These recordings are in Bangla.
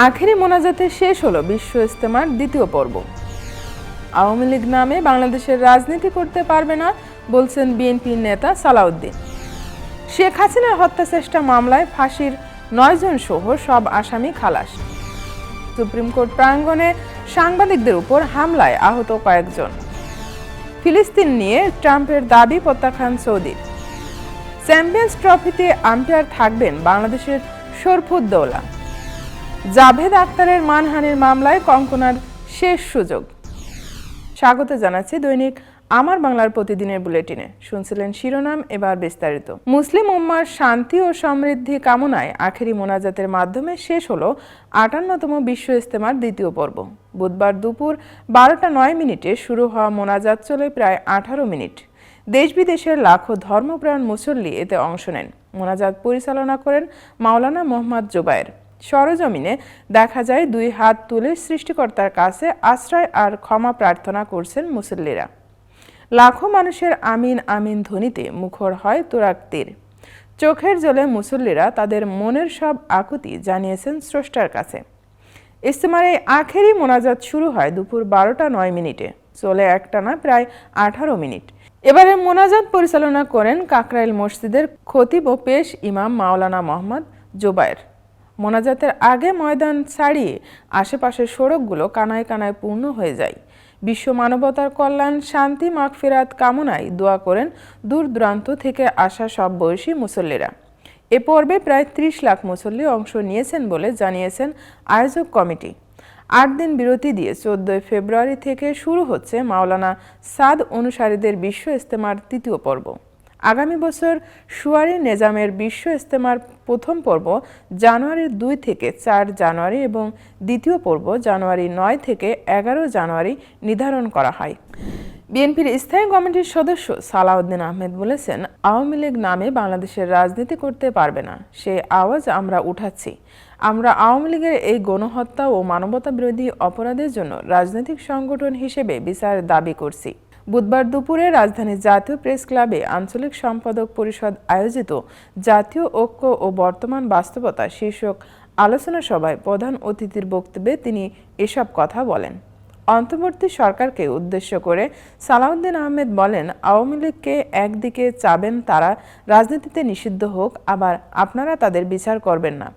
আখেরি মোনাজাতে শেষ হলো বিশ্ব ইজতেমার দ্বিতীয় পর্ব। আওয়ামী লীগ নামে বাংলাদেশের রাজনীতি করতে পারবে না বলছেন বিএনপির নেতা সালাউদ্দিন। শেখ হাসিনার হত্যা চেষ্টা মামলায় ফাঁসির 9 জন সহ সব আসামি খালাস। সুপ্রিম কোর্ট প্রাঙ্গণে সাংবাদিকদের উপর হামলায় আহত কয়েকজন। ফিলিস্তিন নিয়ে ট্রাম্পের দাবি প্রত্যাখ্যান সৌদির। চ্যাম্পিয়ন্স ট্রফিতে আম্পায়ার থাকবেন বাংলাদেশের শরফুদ্দৌলা। জাভেদ আখতারের মানহানির মামলায় কঙ্কনার শেষ সুযোগ। স্বাগত জানাচ্ছি দৈনিক আমার বাংলার প্রতিদিনের বুলেটিনে। শুনছিলেন শিরোনাম, এবার বিস্তারিত। মুসলিম উম্মার শান্তি ও সমৃদ্ধি কামনায় আখেরি মোনাজাতের মাধ্যমে শেষ হলো 58তম বিশ্ব ইজতেমার দ্বিতীয় পর্ব। বুধবার দুপুর 12টা 9 মিনিটে শুরু হওয়া মোনাজাত চলে প্রায় 18 মিনিট। দেশ বিদেশের লাখো ধর্মপ্রাণ মুসল্লি এতে অংশ নেন। মোনাজাত পরিচালনা করেন মাওলানা মোহাম্মদ জুবায়ের। সরজমিনে দেখা যায় 2 হাত তুলে সৃষ্টিকর্তার কাছে আশ্রয় আর ক্ষমা প্রার্থনা করছেন মুসল্লিরা। লাখো মানুষের আমিন আমিন ধ্বনিতে মুখর হয় তুরাগ তীর। চোখের জলে মুসল্লিরা তাদের মনের সব আকুতি জানিয়েছেন স্রষ্টার কাছে। ইজতেমার এই আখেরি মোনাজাত শুরু হয় দুপুর 12টা 9 মিনিটে, চলে একটানা প্রায় 18 মিনিট। এবারে মোনাজাত পরিচালনা করেন কাকরাইল মসজিদের খতিব ও পেশ ইমাম মাওলানা মোহাম্মদ জুবায়ের। মোনাজাতের আগে ময়দান ছাড়িয়ে আশেপাশের সড়কগুলো কানায় কানায় পূর্ণ হয়ে যায়। বিশ্ব মানবতার কল্যাণ, শান্তি, মাগফিরাত কামনায় দোয়া করেন দূর দূরান্ত থেকে আসা সব বয়সী মুসল্লিরা। এ পর্বে প্রায় 30 লাখ মুসল্লি অংশ নিয়েছেন বলে জানিয়েছেন আয়োজক কমিটি। 8 দিন বিরতি দিয়ে 14 ফেব্রুয়ারি থেকে শুরু হচ্ছে মাওলানা সাদ অনুসারীদের বিশ্ব ইজতেমার তৃতীয় পর্ব। আগামী বছর শুয়ারি নেজামের বিশ্ব ইজতেমার প্রথম পর্ব জানুয়ারির 2 থেকে 4 জানুয়ারি এবং দ্বিতীয় পর্ব জানুয়ারি 9 থেকে 11 জানুয়ারি নির্ধারণ করা হয়। বিএনপির স্থায়ী কমিটির সদস্য সালাউদ্দিন আহমেদ বলেছেন, আওয়ামী লীগ নামে বাংলাদেশের রাজনীতি করতে পারবে না, সে আওয়াজ আমরা উঠাচ্ছি। আমরা আওয়ামী লীগের এই গণহত্যা ও মানবতা বিরোধী অপরাধের জন্য রাজনৈতিক সংগঠন হিসেবে বিচার দাবি করছি। বুধবার দুপুরে রাজধানীর জাতীয় প্রেস ক্লাবে আঞ্চলিক সম্পাদক পরিষদ আয়োজিত জাতীয় ঐক্য ও বর্তমান বাস্তবতা শীর্ষক আলোচনা সভায় প্রধান অতিথির বক্তব্যে তিনি এসব কথা বলেন। অন্তর্বর্তী সরকারকে উদ্দেশ্য করে সালাউদ্দিন আহমেদ বলেন, আওয়ামী লীগকে একদিকে চাবেন তারা রাজনীতিতে নিষিদ্ধ হোক, আবার আপনারা তাদের বিচার করবেন না,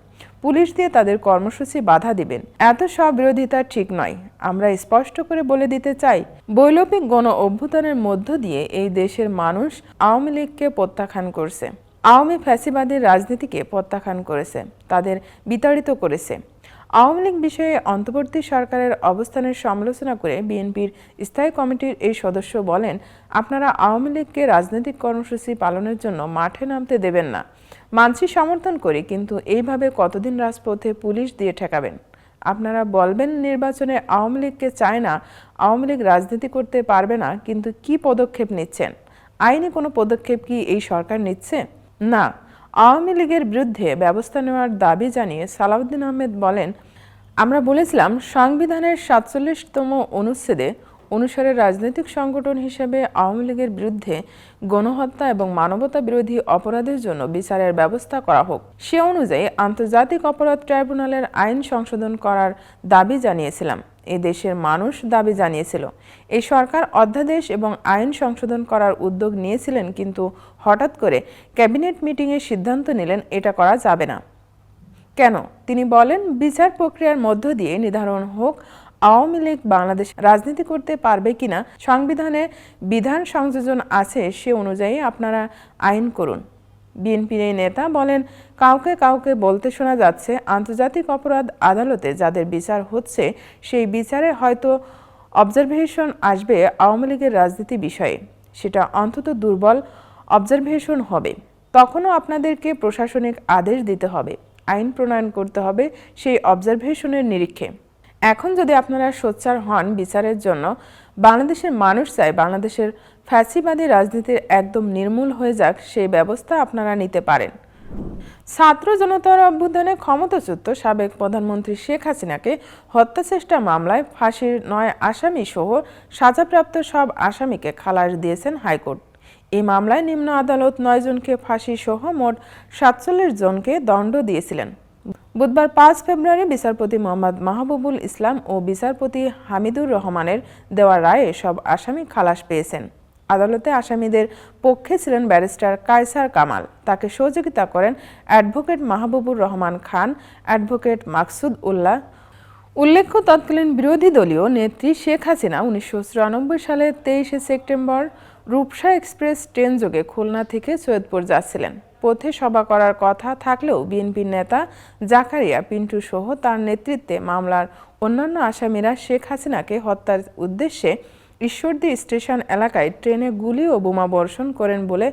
পুলিশ দিয়ে তাদের কর্মসূচি বাধা দিবেন। এত সব বিরোধিতা ঠিক নয়। আমরা স্পষ্ট করে বলে দিতে চাই, বৈপ্লবিক গণ অভ্যুত্থানের মধ্য দিয়ে এই দেশের মানুষ আওয়ামী লীগকে প্রত্যাখ্যান করছে, আওয়ামী ফ্যাসিবাদের রাজনীতিকে প্রত্যাখ্যান করেছে, তাদের বিতাড়িত করেছে। আওয়ামী লীগ বিষয়ে অন্তর্বর্তী সরকারের অবস্থানের সমালোচনা করে বিএনপির স্থায়ী কমিটির এই সদস্য বলেন, আপনারা আওয়ামী লীগকে রাজনৈতিক কর্মসূচি পালনের জন্য মাঠে নামতে দেবেন না। মানছি, সমর্থন করি, কিন্তু এইভাবে কতদিন রাজপথে পুলিশ দিয়ে ঠেকাবেন? আপনারা বলবেন নির্বাচনে আওয়ামী লীগকে চায় না, আওয়ামী লীগ রাজনীতি করতে পারবে না, কিন্তু কি পদক্ষেপ নিচ্ছেন? আইনি কোনো পদক্ষেপ কি এই সরকার নিচ্ছে? না। আওয়ামী লীগের বিরুদ্ধে ব্যবস্থা নেওয়ার দাবি জানিয়ে সালাউদ্দিন আহমেদ বলেন, আমরা বলেছিলাম সংবিধানের 47তম অনুচ্ছেদে অনুসারে রাজনৈতিক সংগঠন হিসেবে আওয়ামী লীগের বিরুদ্ধে গণহত্যা এবং মানবতা বিরোধী অপরাধের জন্য বিচারের ব্যবস্থা করা হোক। সে অনুযায়ী আন্তর্জাতিক অপরাধ ট্রাইব্যুনালের আইন সংশোধন করার দাবি জানিয়েছিলাম। এই দেশের মানুষ দাবি জানিয়েছিল। এই সরকার অধ্যাদেশ এবং আইন সংশোধন করার উদ্যোগ নিয়েছিলেন, কিন্তু হঠাৎ করে ক্যাবিনেট মিটিংয়ে সিদ্ধান্ত নিলেন এটা করা যাবে না। কেন? তিনি বলেন, বিচার প্রক্রিয়ার মধ্য দিয়ে নির্ধারণ হোক আওয়ামী লীগ বাংলাদেশ রাজনীতি করতে পারবে কিনা। সংবিধানে বিধান সংযোজন আছে, সে অনুযায়ী আপনারা আইন করুন। বিএনপির এই নেতা বলেন, কাউকে কাউকে বলতে শোনা যাচ্ছে আন্তর্জাতিক অপরাধ আদালতে যাদের বিচার হচ্ছে সেই বিচারে হয়তো অবজারভেশন আসবে আওয়ামী লীগের রাজনীতি বিষয়ে। সেটা অন্তত দুর্বল অবজারভেশন হবে। তখনও আপনাদেরকে প্রশাসনিক আদেশ দিতে হবে, আইন প্রণয়ন করতে হবে সেই অবজারভেশনের নিরীক্ষে। এখন যদি আপনারা সোচ্চার হন বিচারের জন্য, বাংলাদেশের মানুষ চায় বাংলাদেশের ফ্যাসিবাদী রাজনীতির একদম নির্মূল হয়ে যাক, সেই ব্যবস্থা আপনারা নিতে পারেন। ছাত্র জনতার অভ্যুত্থানে ক্ষমতাচ্যুত সাবেক প্রধানমন্ত্রী শেখ হাসিনাকে হত্যা চেষ্টা মামলায় ফাঁসির 9 আসামি সহ সাজাপ্রাপ্ত সব আসামিকে খালাস দিয়েছেন হাইকোর্ট। এই মামলায় নিম্ন আদালত 9 জনকে ফাঁসি সহ মোট 47 জনকে দণ্ড দিয়েছিলেন। বুধবার 5 ফেব্রুয়ারি বিচারপতি মোহাম্মদ মাহবুবুল ইসলাম ও বিচারপতি হামিদুর রহমানের দেওয়া রায়ে সব আসামি খালাস পেয়েছেন। আদালতে আসামিদের পক্ষে ছিলেন ব্যারিস্টার কায়সার কামাল, তাকে সহযোগিতা করেন অ্যাডভোকেট মাহবুবুর রহমান খান, অ্যাডভোকেট মাকসুদ উল্লাহ। উল্লেখ্য, তৎকালীন বিরোধী দলীয় নেত্রী শেখ হাসিনা 1994 সালের 23 সেপ্টেম্বর রূপসা এক্সপ্রেস ট্রেনযোগে খুলনা থেকে সৈয়দপুর যাচ্ছিলেন। পথে সভা করার কথা থাকলেও বিএনপির নেতা জাকারিয়া পিন্টু সহ তার নেতৃত্বে মামলার অন্যান্য আসামিরা শেখ হাসিনাকে হত্যার উদ্দেশ্যে ঈশ্বরদী স্টেশন এলাকায় ট্রেনে গুলি ও বোমা বর্ষণ করেন বলে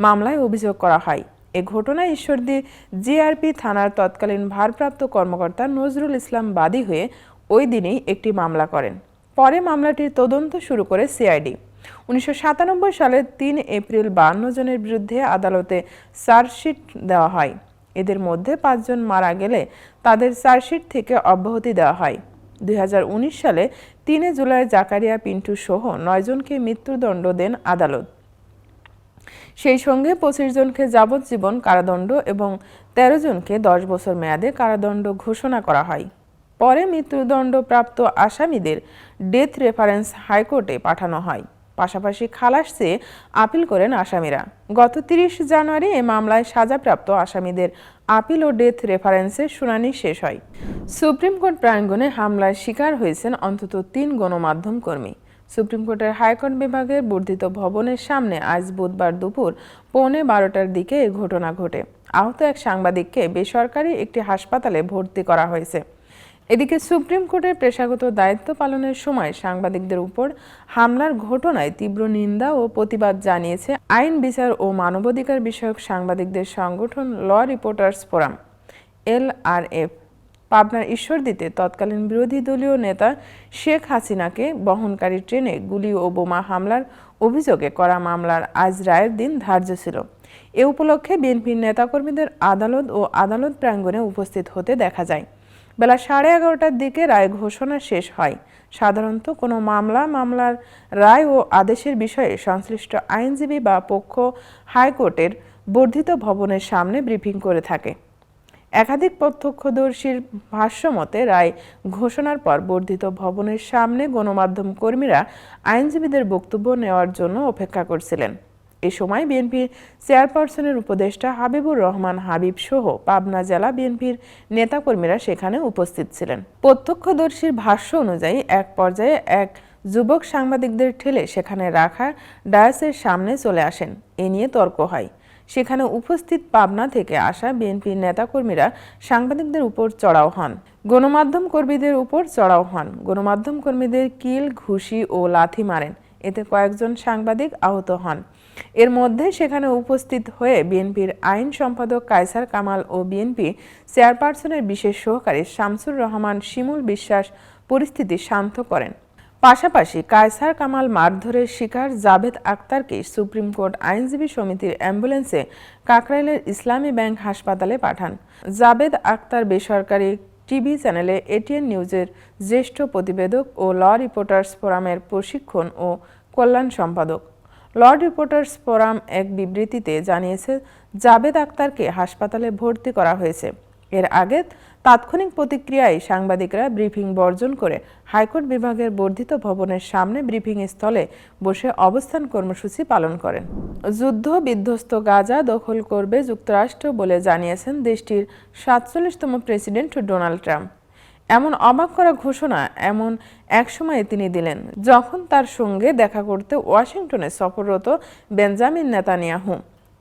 মামলায় অভিযোগ করা হয়। এ ঘটনায় ঈশ্বরদী জিআরপি থানার তৎকালীন ভারপ্রাপ্ত কর্মকর্তা নজরুল ইসলাম বাদী হয়ে ওই দিনেই একটি মামলা করেন। পরে মামলাটির তদন্ত শুরু করে সিআইডি। 1997 সালের 3 এপ্রিল 52 জনের বিরুদ্ধে আদালতে চার্জশিট দেওয়া হয়। এদের মধ্যে 5 জন মারা গেলে তাদের চার্জশিট থেকে অব্যাহতি দেওয়া হয়। 2019 সালে 3 জুলাই জাকারিয়া পিন্টু সহ 9 জনকে মৃত্যুদণ্ড দেন আদালত। সেই সঙ্গে 25 জনকে যাবজ্জীবন কারাদণ্ড এবং 13 জনকে 10 বছর মেয়াদে কারাদণ্ড ঘোষণা করা হয়। পরে মৃত্যুদণ্ডপ্রাপ্ত আসামিদের ডেথ রেফারেন্স হাইকোর্টে পাঠানো হয়। পাশাপাশি খালাস চেয়ে আপিল করেন আসামিরা। গত 30 জানুয়ারি এ মামলায় সাজাপ্রাপ্ত আসামিদের আপিল ও ডেথ রেফারেন্সের শুনানি শেষ হয়। সুপ্রিম কোর্ট প্রাঙ্গণে হামলার শিকার হয়েছেন অন্তত 3 গণমাধ্যম কর্মী। সুপ্রিম কোর্টের হাইকোর্ট বিভাগের বর্ধিত ভবনের সামনে আজ বুধবার দুপুর 11:15টার দিকে এই ঘটনা ঘটে। আহত এক সাংবাদিককে বেসরকারি একটি হাসপাতালে ভর্তি করা হয়েছে। এদিকে সুপ্রিম কোর্টের পেশাগত দায়িত্ব পালনের সময় সাংবাদিকদের উপর হামলার ঘটনায় তীব্র নিন্দা ও প্রতিবাদ জানিয়েছে আইন বিচার ও মানবাধিকার বিষয়ক সাংবাদিকদের সংগঠন ল রিপোর্টার্স ফোরাম LRF। পাবনার ঈশ্বরদীতে তৎকালীন বিরোধী দলীয় নেতা শেখ হাসিনাকে বহনকারী ট্রেনে গুলি ও বোমা হামলার অভিযোগে করা মামলার আজ রায়ের দিন ধার্য ছিল। এ উপলক্ষে বিএনপির নেতাকর্মীদের আদালত ও আদালত প্রাঙ্গণে উপস্থিত হতে দেখা যায়। বেলা 11:30টার দিকে রায় ঘোষণা শেষ হয়। সাধারণত কোনো মামলার রায় ও আদেশের বিষয়ে সংশ্লিষ্ট আইনজীবী বা পক্ষ হাইকোর্টের বর্ধিত ভবনের সামনে ব্রিফিং করে থাকে। একাধিক প্রত্যক্ষদর্শীর ভাষ্যমতে রায় ঘোষণার পর বর্ধিত ভবনের সামনে গণমাধ্যম কর্মীরা আইনজীবীদের বক্তব্য নেওয়ার জন্য অপেক্ষা করছিলেন। এ সময় বিএনপির চেয়ারপারসনের উপদেষ্টা হাবিবুর রহমান হাবিব সহ পাবনা জেলা বিএনপির নেতাকর্মীরা সেখানে উপস্থিত ছিলেন। প্রত্যক্ষদর্শীর ভাষ্য অনুযায়ী এক পর্যায়ে এক যুবক সাংবাদিকদের ঠেলে সেখানে রাখা ডায়াসের সামনে চলে আসেন। এ নিয়ে তর্ক হয়। সেখানে উপস্থিত পাবনা থেকে আসা বিএনপির নেতাকর্মীরা সাংবাদিকদের উপর চড়াও হন, গণমাধ্যম কর্মীদের উপর চড়াও হন। গণমাধ্যম কর্মীদের কিল, ঘুষি ও লাথি মারেন। এতে কয়েকজন সাংবাদিক আহত হন। এর মধ্যে সেখানে উপস্থিত হয়ে বিএনপির আইন সম্পাদক কায়সার কামাল ও বিএনপি চেয়ারপারসনের বিশেষ সহকারী শামসুর রহমান শিমুল বিশ্বাস পরিস্থিতি শান্ত করেন। পাশাপাশি কায়সার কামাল মারধরের শিকার জাবেদ আক্তারকে সুপ্রিম কোর্ট আইনজীবী সমিতির অ্যাম্বুলেন্সে কাকরাইলের ইসলামী ব্যাংক হাসপাতালে পাঠান। জাবেদ আক্তার বেসরকারি টিভি চ্যানেলে এটিএন নিউজের জ্যেষ্ঠ প্রতিবেদক ও ল রিপোর্টার্স ফোরামের প্রশিক্ষণ ও কল্যাণ সম্পাদক। ল রিপোর্টার্স ফোরাম এক বিবৃতিতে জানিয়েছে, জাবেদ আক্তারকে হাসপাতালে ভর্তি করা হয়েছে। এর আগে তাৎক্ষণিক প্রতিক্রিয়ায় সাংবাদিকরা ব্রিফিং বর্জন করে হাইকোর্ট বিভাগের বর্ধিত ভবনের সামনে ব্রিফিং স্থলে বসে অবস্থান কর্মসূচি পালন করেন। যুদ্ধ বিধ্বস্ত গাজা দখল করবে যুক্তরাষ্ট্র বলে জানিয়েছেন দেশটির 47তম প্রেসিডেন্ট ডোনাল্ড ট্রাম্প। এমন অবাক করা ঘোষণা এমন এক সময়ে তিনি দিলেন যখন তার সঙ্গে দেখা করতে ওয়াশিংটনে সফররত বেঞ্জামিন নেতানিয়াহু।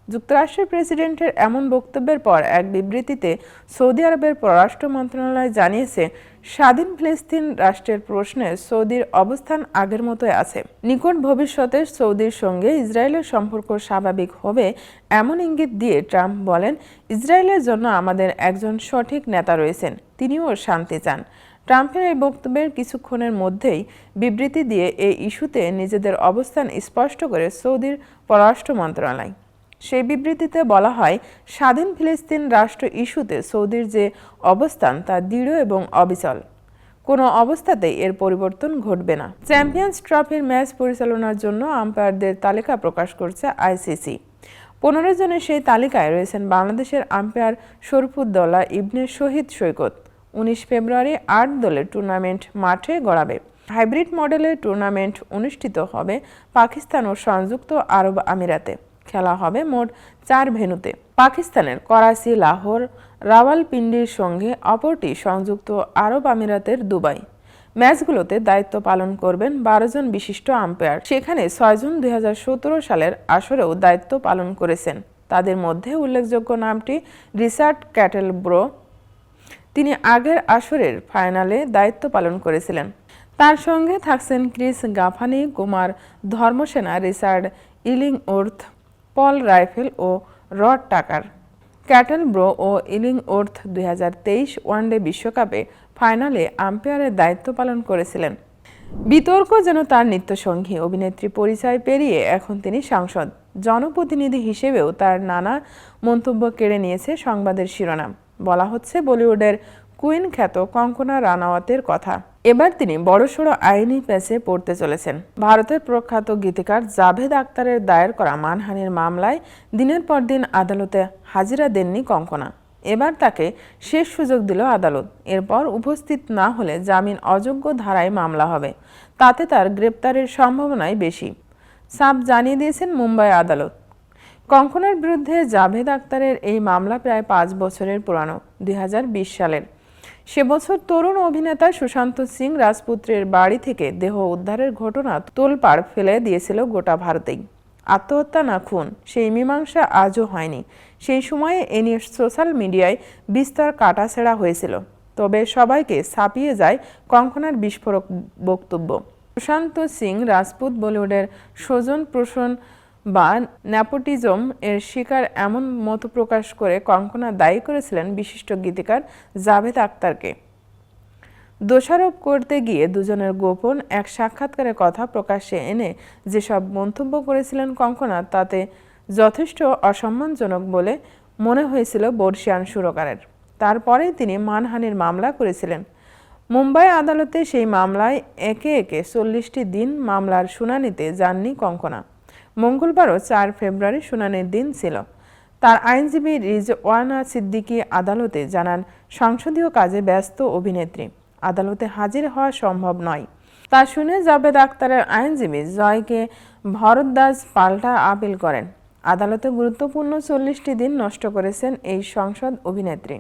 যুক্তরাষ্ট্রের প্রেসিডেন্টের এমন বক্তব্যের পর এক বিবৃতিতে সৌদি আরবের পররাষ্ট্র মন্ত্রণালয় জানিয়েছে, স্বাধীন ফিলিস্তিন রাষ্ট্রের প্রশ্নে সৌদির অবস্থান আগের মতোই আছে। নিকট ভবিষ্যতে সৌদির সঙ্গে ইসরায়েলের সম্পর্ক স্বাভাবিক হবে এমন ইঙ্গিত দিয়ে ট্রাম্প বলেন, ইসরায়েলের জন্য আমাদের একজন সঠিক নেতা রয়েছেন, তিনিও শান্তি চান। ট্রাম্পের এই বক্তব্যের কিছুক্ষণের মধ্যেই বিবৃতি দিয়ে এই ইস্যুতে নিজেদের অবস্থান স্পষ্ট করে সৌদির পররাষ্ট্র মন্ত্রণালয়। সেই বিবৃতিতে বলা হয়, স্বাধীন ফিলিস্তিন রাষ্ট্র ইস্যুতে সৌদির যে অবস্থান তা দৃঢ় এবং অবিচল। কোনো অবস্থাতেই এর পরিবর্তন ঘটবে না। চ্যাম্পিয়ন্স ট্রফির ম্যাচ পরিচালনার জন্য আম্পায়ারদের তালিকা প্রকাশ করছে আইসিসি। 15 জনের সেই তালিকায় রয়েছেন বাংলাদেশের আম্পায়ার শরীফুদ্দৌলা ইবনে শহীদ সৈকত। 19 ফেব্রুয়ারি 8 দলের টুর্নামেন্ট মাঠে গড়াবে। হাইব্রিড মডেলের টুর্নামেন্ট অনুষ্ঠিত হবে পাকিস্তান ও সংযুক্ত আরব আমিরাতে। খেলা হবে মোট 4 ভেন্যুতে। পাকিস্তানের করাচি, লাহোর, রাওয়ালপিন্ডির সঙ্গে অপরটি সংযুক্ত আরব আমিরাতের দুবাই। ম্যাচগুলোতে দায়িত্ব পালন করবেন 12 জন বিশিষ্ট আম্পায়ার। সেখানে 6 জন 2017 সালের আসরেও দায়িত্ব পালন করেছেন। তাদের মধ্যে উল্লেখযোগ্য নামটি রিচার্ড ক্যাটেলব্রো। তিনি আগের আসরের ফাইনালে দায়িত্ব পালন করেছিলেন। তার সঙ্গে থাকছেন Chris Gaffaney, Kumar Dharmasena, Richard Illingworth, Paul Reiffel ও রড টাকার। ক্যাটেলব্রো ও ইলিংওর্থ 2023 ওয়ানডে বিশ্বকাপে ফাইনালে আম্পায়ারের দায়িত্ব পালন করেছিলেন। বিতর্ক যেন তার নিত্যসঙ্গী। অভিনেত্রী পরিচয় পেরিয়ে এখন তিনি সাংসদ। জনপ্রতিনিধি হিসেবেও তার নানা মন্তব্য কেড়ে নিয়েছে সংবাদের শিরোনাম। বলা হচ্ছে বলিউডের কুইন খ্যাত কঙ্কনা রানাওয়াতের কথা। এবার তিনি বড়সড় আইনি প্যাচে পড়তে চলেছেন। ভারতের প্রখ্যাত গীতিকার জাভেদ আখতারের দায়ের করা মানহানির মামলায় দিনের পর দিন আদালতে হাজিরা দেননি কঙ্কনা। এবার তাকে শেষ সুযোগ দিল আদালত। এরপর উপস্থিত না হলে জামিন অযোগ্য ধারায় মামলা হবে। তাতে তার গ্রেপ্তারের সম্ভাবনাই বেশি, সাফ জানিয়ে দিয়েছেন মুম্বাই আদালত। কঙ্কনার বিরুদ্ধে জাভেদ আখতারের এই মামলা প্রায় 5 বছরের পুরানো, 2020 সালের। সে বছর তরুণ অভিনেতা সুশান্ত সিং রাজপুত্রের বাড়ি থেকে দেহ উদ্ধারের ঘটনা তোলপাড় ফেলে দিয়েছিল গোটা ভারতেই। আত্মহত্যা না খুন, সেই মীমাংসা আজও হয়নি। সেই সময়ে এ নিয়ে সোশ্যাল মিডিয়ায় বিস্তর কাটাছেঁড়া হয়েছিল। তবে সবাইকে ছাপিয়ে যায় কঙ্কনার বিস্ফোরক বক্তব্য। সুশান্ত সিং রাজপুত বলিউডের স্বজন পোষণ বা নেপোটিজম এর শিকার এমন মত প্রকাশ করে কঙ্কনা দায়ী করেছিলেন বিশিষ্ট গীতিকার জাভেদ আখতারকে। দোষারোপ করতে গিয়ে দুজনের গোপন এক সাক্ষাৎকারের কথা প্রকাশ্যে এনে যেসব মন্তব্য করেছিলেন কঙ্কনা, তাতে যথেষ্ট অসম্মানজনক বলে মনে হয়েছিল বর্ষিয়ান সুরকারের। তারপরেই তিনি মানহানির মামলা করেছিলেন। মুম্বাই আদালতে সেই মামলায় একে একে 40টি দিন মামলার শুনানিতে যাননি কঙ্কনা। মঙ্গলবারও 4 ফেব্রুয়ারি শুনানির দিন ছিল। তার আইনজীবী রিজওয়ানা সিদ্দিকী আদালতে জানান, সংসদীয় কাজে ব্যস্ত অভিনেত্রী, আদালতে হাজির হওয়া সম্ভব নয়। তা শুনে জাভেদ আখতারের আইনজীবী জয়কে ভরদ্বাজ পাল্টা আপিল করেন। আদালতে গুরুত্বপূর্ণ 40টি দিন নষ্ট করেছেন এই সংসদ অভিনেত্রী।